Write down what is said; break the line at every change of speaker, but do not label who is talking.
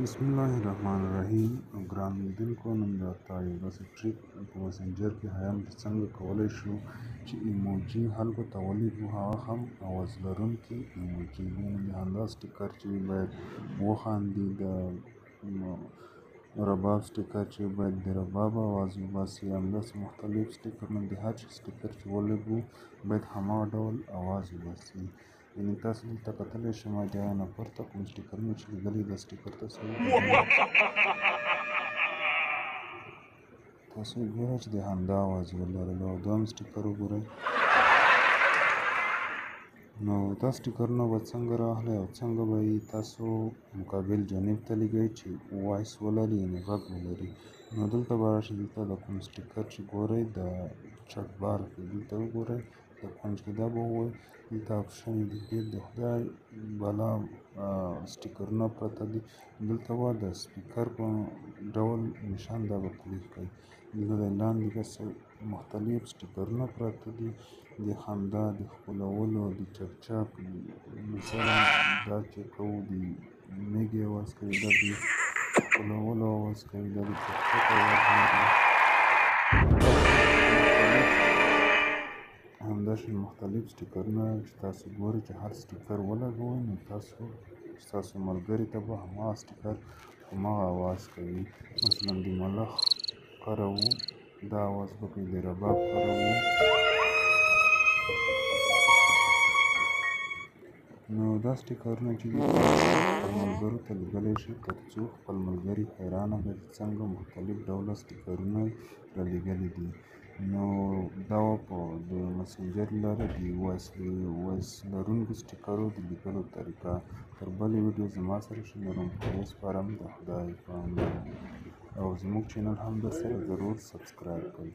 بسم الله الرحمن الرحیم. ګران لیدونکو، نن درته یو داسې ټریک په مسنجر کې ښیم چې څنګه کولی شو چې ایموجي خلکو ته ولیږو، هغه هم آواز لرونکي ایموجي. یعنې د خندا سټیکر چې باید وخاندي، د رباب سټیکر چې باید د رباب آواز وباسي، همداسې مختلف سټیکرونه، د هر شي سټیکر چې ولګو باید هماغه ډول آواز وباسي. یعنې تاسو دلته کتلی شئ، ما د هغه نه پورته کوم سټیکرونه چې لیدلي، دا سټیکر تاسو وګورئ چې د خندا آواز ولرلو. او دویم سټیکر وګورئ. نو دا سټیکرونه به څنګه راغلی او څنګه به یې تاسو مقابل جانب ته لګئ چې وایس ولري، یعنې غږ ولري. نو دلته به راشئ، دلته د کوم سټیکر چې ګورئ د چټ بار کې دلته وګورئ، د کونج کې دا به ووایي، دلته اپشن د ډېر د خدای بلا سټیکرونه پرته دي. دلته به د سپیکر په ډول نشان دا به کلیک کړئ. دلته د لاندې داسې مختلف سټیکرونه پراته دي، د خندا، د ښکلولو، د چکچک، مثلا دا چې کوو د میږي آواز کوي، دا د ښکلولو آواز کوي، دا د چکچک آواز کوي. همداسې مختلف سټیکرونه چې تاسو ګورئ چې هر سټیکر ولګوئ، نو ستاسو ملګري ته به هماغه سټیکر هماغه آواز کوي. مثلا د ملخ کاروو، دا آواز به کوي، د رباب کاروو. نو دا سټیکرونه چې دي خپل ملګرو ته لیږلی شئ، تر څو خپل ملګري حیرانه کړئ چې څنګه مختلف ډوله سټیکرونه را لیږلي دي. نو دا په د مسنجر لاره د وایس لرونکو سټیکرو د لیږلو طریقه. تر بلې ویډیو زما سره شنرم پولیس فارم د خدای په امان. او زموږ چینل هم درسره ضرور سبسکرایب کړئ.